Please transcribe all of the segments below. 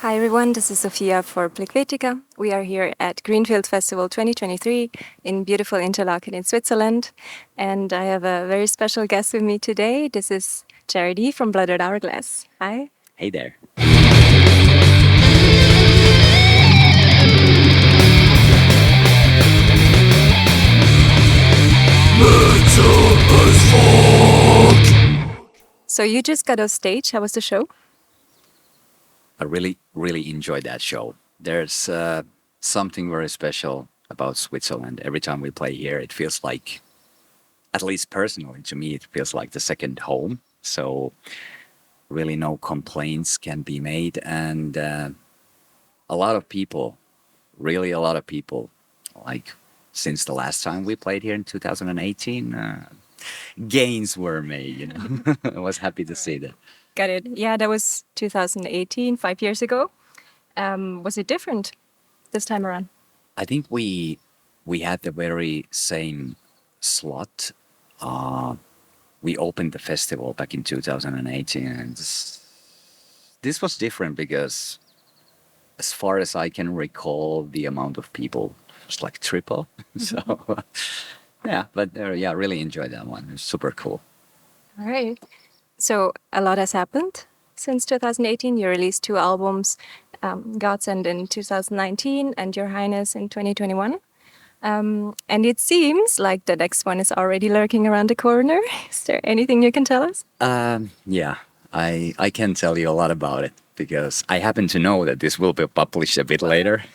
Hi everyone, this is Sophia for Plekvetica. We are here at Greenfield Festival 2023 in beautiful Interlaken in Switzerland. And I have a very special guest with me today. This is Jaredi from Bloodred Hourglass. Hi. Hey there. So you just got off stage. How was the show? I really enjoyed that show. There's something very special about Switzerland. Every time we play here, it feels like, at least personally to me, it feels like the second home. So really no complaints can be made. And a lot of people, really a lot of people, like since the last time we played here in 2018, gains were made. I was happy to see that. Got it. Yeah, that was 2018, 5 years ago. Was it different this time around? I think we had the very same slot. We opened the festival back in 2018, and this was different because, as far as I can recall, the amount of people was like triple. So, yeah, but yeah, really enjoyed that one. It was super cool. All right. So a lot has happened since 2018. You released 2 albums, Godsend in 2019 and Your Highness in 2021. And it seems like the next one is already lurking around the corner. Is there anything you can tell us? Yeah, I can tell you a lot about it because I happen to know that this will be published a bit later.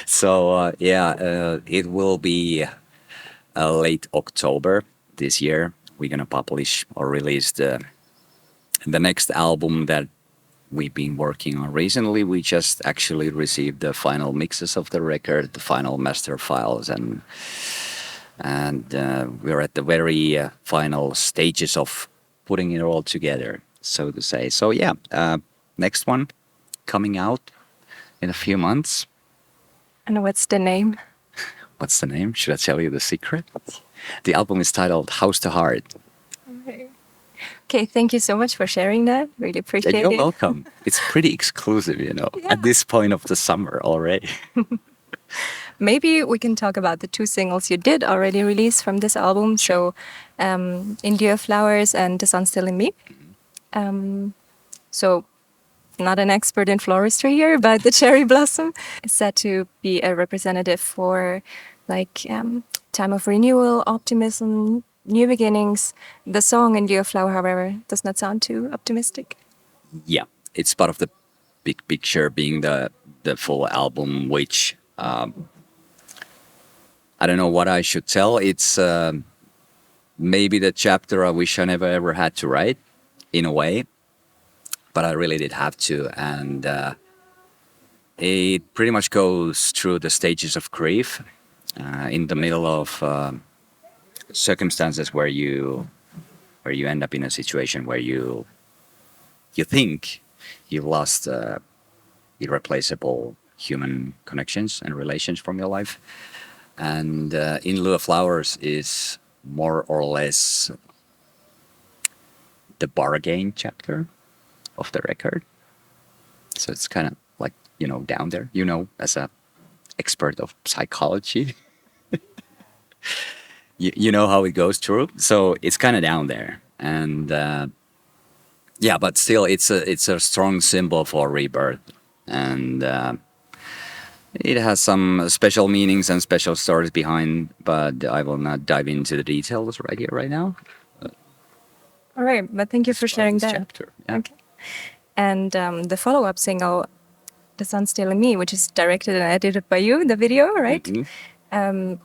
So yeah, it will be late October this year. We're gonna publish or release the next album that we've been working on recently. We just actually received the final mixes of the record, the final master files, and we're at the very final stages of putting it all together, so to say. So yeah, next one coming out in a few months. And what's the name? What's the name? Should I tell you the secret? The album is titled House to Heart. Okay, thank you so much for sharing that. Really appreciate You're it. welcome. It's pretty exclusive, at this point of the summer already. Maybe we can talk about the 2 singles you did already release from this album. So, India Flowers and The Sun Still in Me. So, not an expert in floristry here, but the cherry blossom is said to be a representative for time of renewal, optimism, new beginnings. The song India Flower, however, does not sound too optimistic. Yeah, it's part of the big picture, being the full album, which I don't know what I should tell. It's maybe the chapter I wish I never ever had to write, in a way, but I really did have to. And it pretty much goes through the stages of grief in the middle of circumstances where you end up in a situation where you think you've lost irreplaceable human connections and relations from your life. And In Lieu of Flowers is more or less the bargain chapter of the record. So it's kind of like, down there, as a expert of psychology. you know how it goes through. So it's kind of down there. And yeah, but still it's a strong symbol for rebirth. And it has some special meanings and special stories behind, but I will not dive into the details right here, right now. All right, but thank you for sharing that. Chapter. Yeah. Okay. And the follow-up single, The Sun Still in Me, which is directed and edited by you, the video, right? Mm-hmm.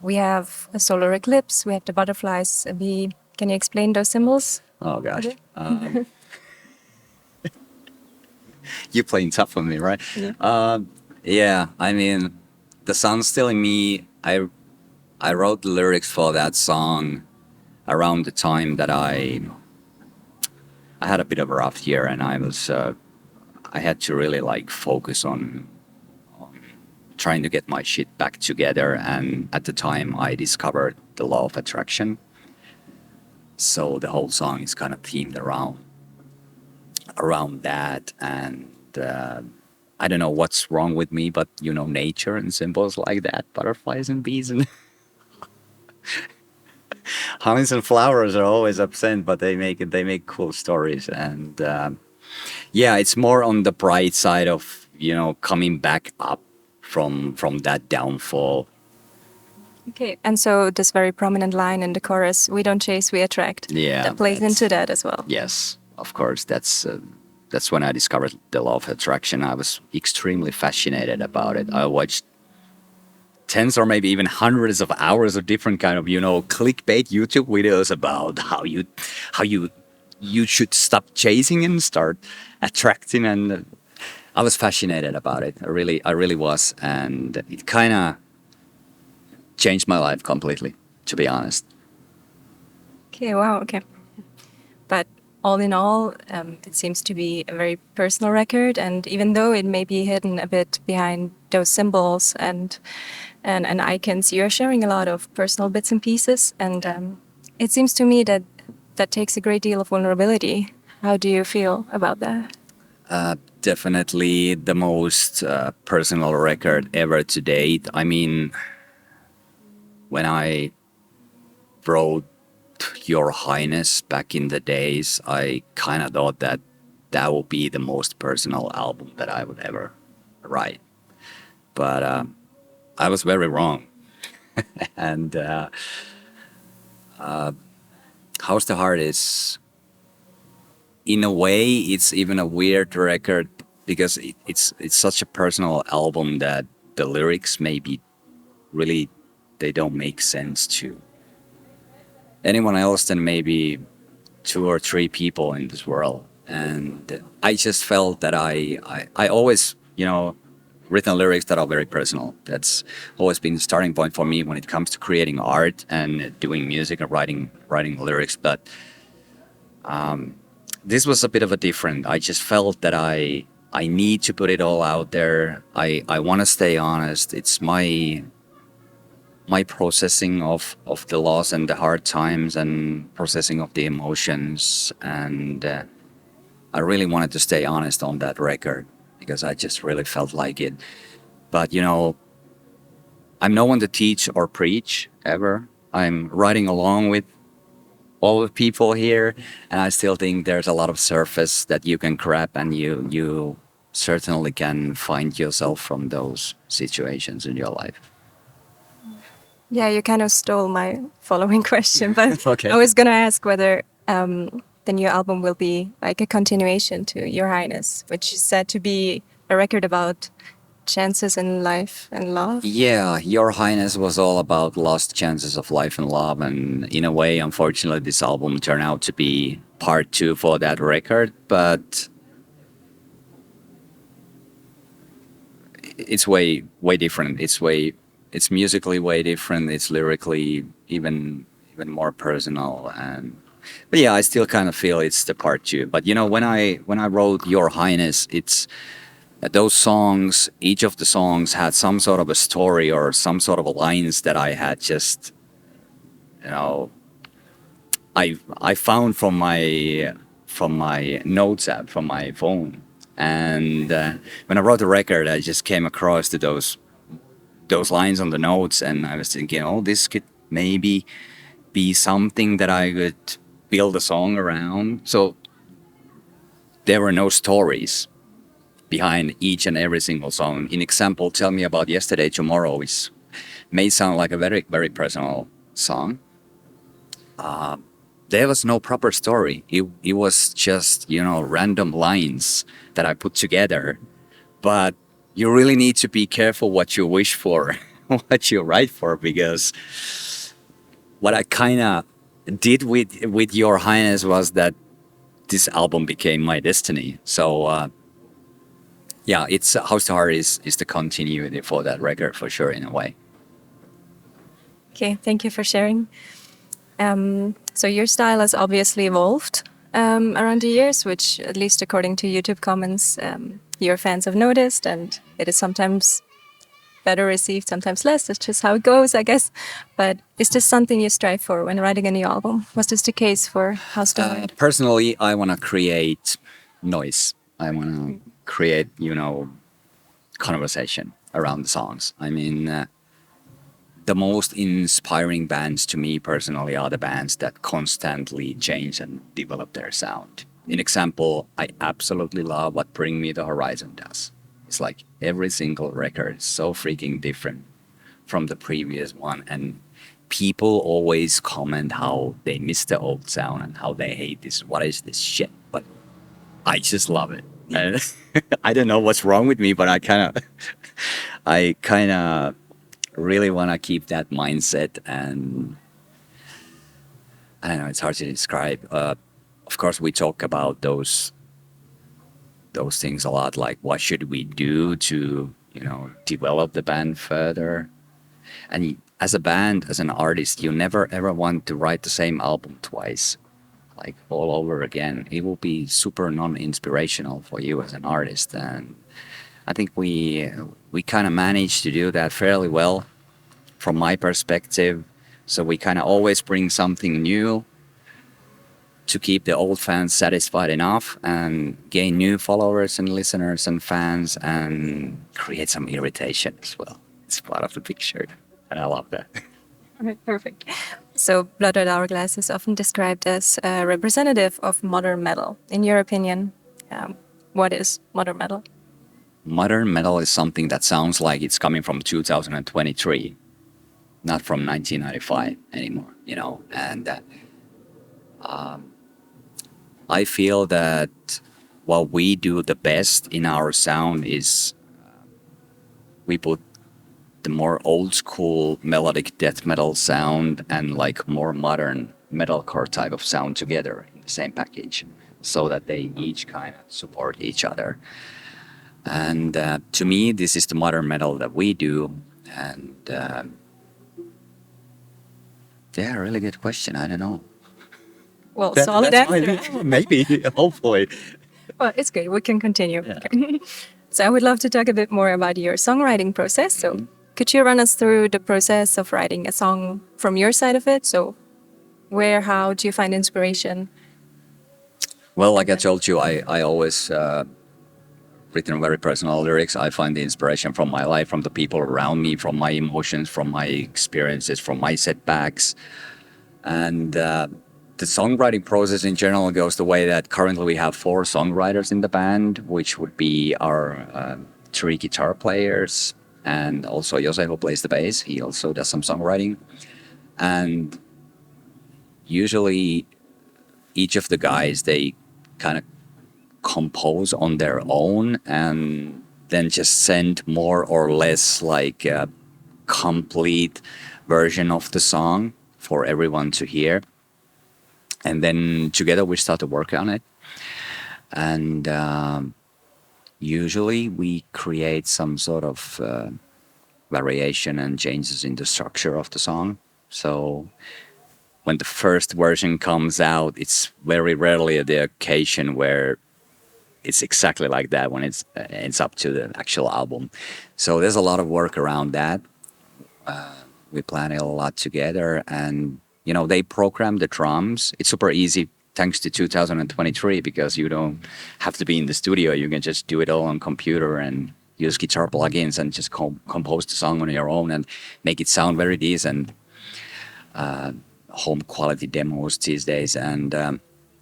We have a solar eclipse, we have the butterflies, a bee. Can you explain those symbols? Oh, gosh. You're playing tough on me, right? Yeah. Yeah, I mean, The Sun Still in Me, I wrote the lyrics for that song around the time that I had a bit of a rough year, and I had to really focus on trying to get my shit back together. And at the time I discovered the law of attraction. So the whole song is kind of themed around that. And I don't know what's wrong with me, but you know, nature and symbols like that, butterflies and bees and hummies and flowers are always absent, but they make cool stories. And yeah, it's more on the bright side of, you know, coming back up from that downfall. Okay, and so this very prominent line in the chorus, "We don't chase, we attract," Yeah, that plays into that as well. yes, of course. That's when I discovered the law of attraction. I was extremely fascinated about it. I watched tens or maybe even hundreds of hours of different kind of, you know, clickbait YouTube videos about how you should stop chasing and start attracting. And I was fascinated about it. I really was, and it kind of changed my life completely, to be honest. Okay, wow, okay. But all in all, it seems to be a very personal record, and even though it may be hidden a bit behind those symbols and icons, you're sharing a lot of personal bits and pieces, and it seems to me that that takes a great deal of vulnerability. How do you feel about that? Definitely the most personal record ever to date. I mean, when I wrote Your Highness back in the days, I kind of thought that that would be the most personal album that I would ever write. But I was very wrong. And House to Heart is, in a way, it's even a weird record because it's such a personal album that the lyrics maybe really they don't make sense to anyone else than maybe two or three people in this world. And I just felt that I always, you know, written lyrics that are very personal. That's always been the starting point for me when it comes to creating art and doing music and writing lyrics. But this was a bit of a different. I just felt that I need to put it all out there. I want to stay honest. It's my processing of the loss and the hard times and processing of the emotions. And I really wanted to stay honest on that record because I just really felt like it. But, you know, I'm no one to teach or preach ever. I'm writing along with all the people here, and I still think there's a lot of surface that you can grab, and you certainly can find yourself from those situations in your life. Yeah, you kind of stole my following question, but Okay. I was going to ask whether the new album will be like a continuation to Your Highness, which is said to be a record about chances in life and love. Yeah, Your Highness was all about lost chances of life and love, and in a way, unfortunately, this album turned out to be part two for that record, but it's way different. It's musically way different. It's lyrically even more personal. And but yeah, I still kind of feel it's the part two. But you know, when I wrote Your Highness, it's those songs. Each of the songs had some sort of a story or some sort of lines that I had just, you know, I found from my notes app from my phone. And when I wrote the record, I just came across to those lines on the notes, and I was thinking, oh, this could maybe be something that I could build a song around. So there were no stories behind each and every single song. In example, Tell Me About Yesterday, Tomorrow, which may sound like a very, very personal song. There was no proper story. It was just, you know, random lines that I put together. But you really need to be careful what you wish for, what you write for, because what I kind of did with Your Highness was that this album became my destiny. So yeah, it's House to Heart is the continuity for that record for sure in a way. Okay, thank you for sharing. So your style has obviously evolved around the years, which, at least according to YouTube comments, your fans have noticed, and it is sometimes better received, sometimes less. That's just how it goes, I guess. But is this something you strive for when writing a new album? Was this the case for House to Heart? Personally, I want to create noise. I want to create, conversation around the songs. I mean, the most inspiring bands to me personally are the bands that constantly change and develop their sound. In example, I absolutely love what Bring Me the Horizon does. It's like every single record is so freaking different from the previous one, and people always comment how they miss the old sound and how they hate this. What is this shit? But I just love it. And I don't know what's wrong with me, but I kind of really want to keep that mindset. And I don't know, it's hard to describe. Of course, we talk about those things a lot, like what should we do to develop the band further. And as a band, as an artist, you never ever want to write the same album twice, like all over again. It will be super non-inspirational for you as an artist. And I think we kind of managed to do that fairly well from my perspective. So we kind of always bring something new to keep the old fans satisfied enough and gain new followers and listeners and fans and create some irritation as well. It's part of the picture, and I love that. All right, perfect. So Bloodred Hourglass is often described as a representative of modern metal. In your opinion, what is modern metal? Modern metal is something that sounds like it's coming from 2023, not from 1995 anymore, and I feel that what we do the best in our sound is we put the more old school melodic death metal sound and like more modern metalcore type of sound together in the same package, so that they each kind of support each other. And to me, this is the modern metal that we do. And yeah, really good question. I don't know. Well, solid answer. Maybe, hopefully. Well, it's good. We can continue. Yeah. So I would love to talk a bit more about your songwriting process. So could you run us through the process of writing a song from your side of it? So how do you find inspiration? Well, like I told you, I always written very personal lyrics. I find the inspiration from my life, from the people around me, from my emotions, from my experiences, from my setbacks. And the songwriting process in general goes the way that currently we have 4 songwriters in the band, which would be our 3 guitar players and also Jose, who plays the bass. He also does some songwriting. And usually each of the guys, they kind of compose on their own and then just send more or less like a complete version of the song for everyone to hear. And then together we start to work on it. And usually we create some sort of variation and changes in the structure of the song. So when the first version comes out, it's very rarely the occasion where it's exactly like that when it's up to the actual album. So there's a lot of work around that. We plan it a lot together, and they program the drums. It's super easy thanks to 2023 because you don't have to be in the studio. You can just do it all on computer and use guitar plugins and just compose the song on your own and make it sound very decent. Home quality demos these days. And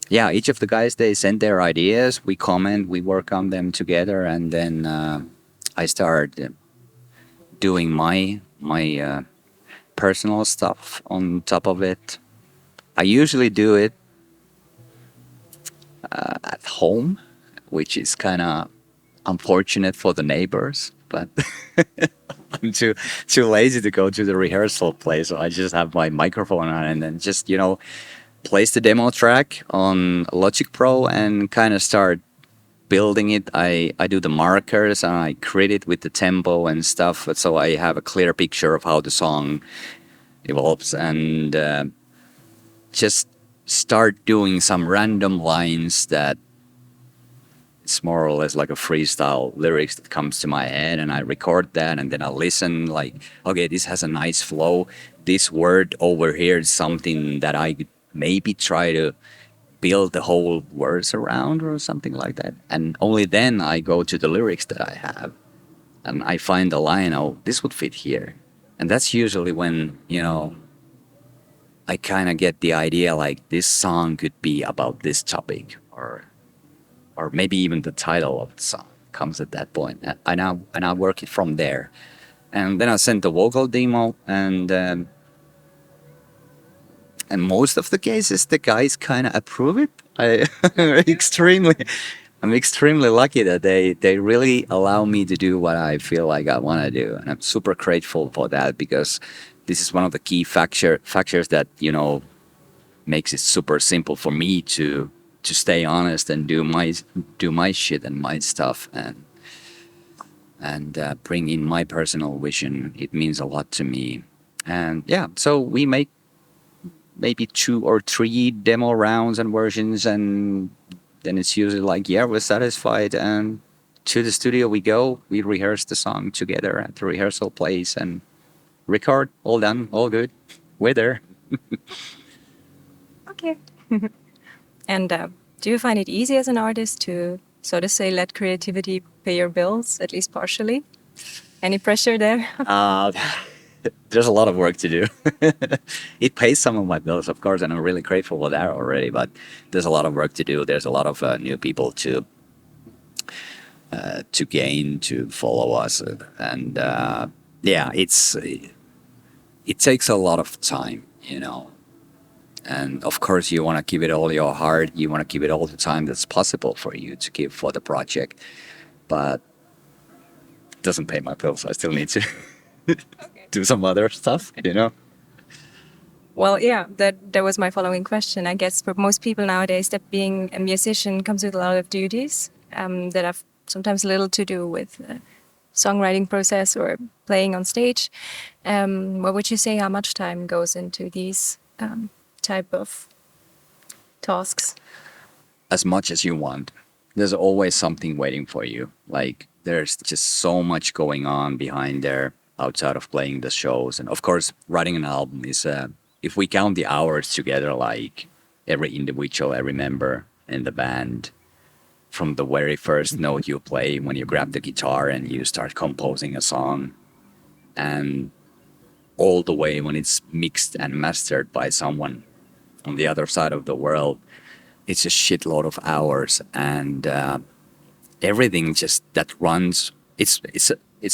yeah, each of the guys, they send their ideas, we comment, we work on them together, and then I start doing my personal stuff on top of it. I usually do it at home, which is kind of unfortunate for the neighbors, but I'm too lazy to go to the rehearsal place, so I just have my microphone on and then just place the demo track on Logic Pro and kind of start building it. I do the markers and I create it with the tempo and stuff, so I have a clear picture of how the song evolves, and just start doing some random lines that it's more or less like a freestyle lyrics that comes to my head, and I record that and then I listen like, okay, this has a nice flow. This word over here is something that I could maybe try to build the whole verse around or something like that. And only then I go to the lyrics that I have and I find the line, oh, this would fit here. And that's usually when, I kind of get the idea like this song could be about this topic, or maybe even the title of the song comes at that point. And I work it from there. And then I send the vocal demo, and most of the cases the guys kind of approve it. extremely I'm extremely lucky that they really allow me to do what I feel like I want to do, and I'm super grateful for that, because this is one of the key factors that makes it super simple for me to stay honest and do my shit and my stuff, and bring in my personal vision. It means a lot to me. And yeah, so we make maybe 2 or 3 demo rounds and versions, and then it's usually like, yeah, we're satisfied, and to the studio we go. We rehearse the song together at the rehearsal place and record. All done, all good. We're there. Okay. And do you find it easy as an artist to, so to say, let creativity pay your bills, at least partially? Any pressure there? There's a lot of work to do. It pays some of my bills, of course, and I'm really grateful for that already. But there's a lot of work to do. There's a lot of new people to gain, to follow us, and yeah, it takes a lot of time. And of course, you want to give it all your heart. You want to give it all the time that's possible for you to give for the project. But it doesn't pay my bills. I still need to do some other stuff. Well, yeah, that was my following question. I guess for most people nowadays, that being a musician comes with a lot of duties that have sometimes little to do with songwriting process or playing on stage. What would you say, how much time goes into these type of tasks? As much as you want. There's always something waiting for you. Like, there's just so much going on behind there outside of playing the shows. And of course, writing an album is, if we count the hours together, like every individual, every member in the band, from the very first note you play when you grab the guitar and you start composing a song, and all the way when it's mixed and mastered by someone on the other side of the world, it's a shitload of hours. And everything just that runs, it's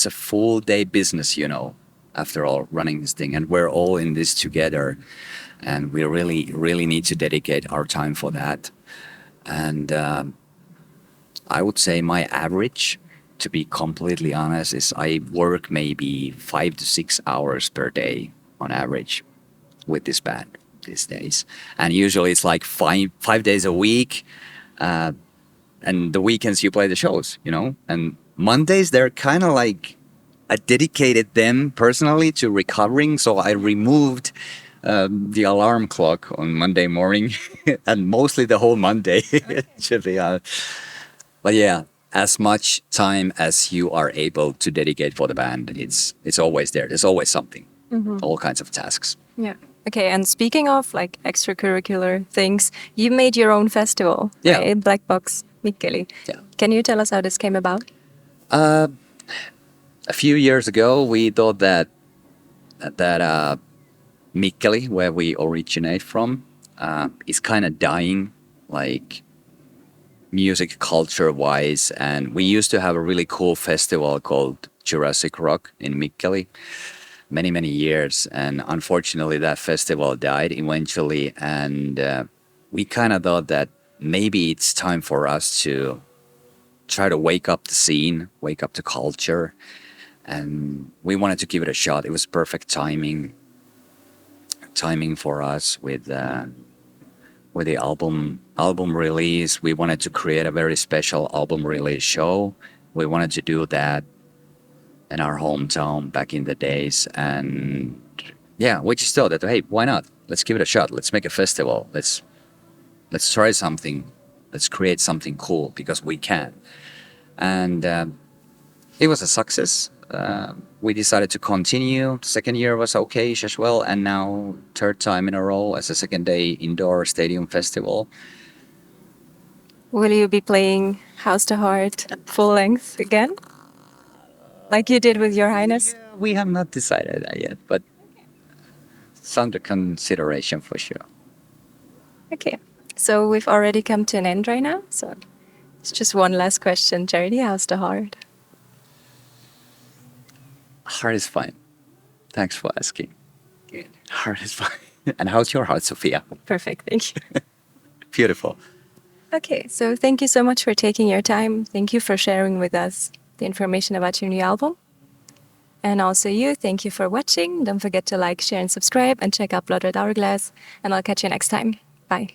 a full day business, after all, running this thing. And we're all in this together, and we really need to dedicate our time for that. And I would say my average, to be completely honest, is I work maybe 5 to 6 hours per day on average with this band these days. And usually it's like five days a week. And the weekends you play the shows. And Mondays, they're kind of like, I dedicated them personally to recovering. So I removed the alarm clock on Monday morning and mostly the whole Monday. Actually, but yeah, as much time as you are able to dedicate for the band, it's always there. There's always something, all kinds of tasks. Yeah. Okay, and speaking of like extracurricular things, you made your own festival, Yeah. right? Black Box Mikkeli. Yeah. Can you tell us how this came about? A few years ago, we thought that Mikkeli, where we originate from, is kind of dying, like music culture wise. And we used to have a really cool festival called Jurassic Rock in Mikkeli many years, and unfortunately that festival died eventually. And we kind of thought that maybe it's time for us to try to wake up the scene, wake up the culture, and we wanted to give it a shot. It was perfect timing for us with the album release. We wanted to create a very special album release show. We wanted to do that in our hometown back in the days. And yeah, we just thought that, hey, why not? Let's give it a shot. Let's make a festival. Let's try something. Let's create something cool, because we can. And it was a success. We decided to continue. Second year was okay as well. And now third time in a row as a second day indoor stadium festival. Will you be playing House to Heart full length again? Like you did with Your Highness? We have not decided that yet, but it's under consideration for sure. Okay. So we've already come to an end right now. So it's just one last question. Jaredi, how's the heart? Heart is fine. Thanks for asking. Good. Heart is fine. And how's your heart, Sophia? Perfect. Thank you. Beautiful. Okay. So thank you so much for taking your time. Thank you for sharing with us the information about your new album. And also you, thank you for watching. Don't forget to like, share, and subscribe, and check out Bloodred Hourglass. And I'll catch you next time. Bye.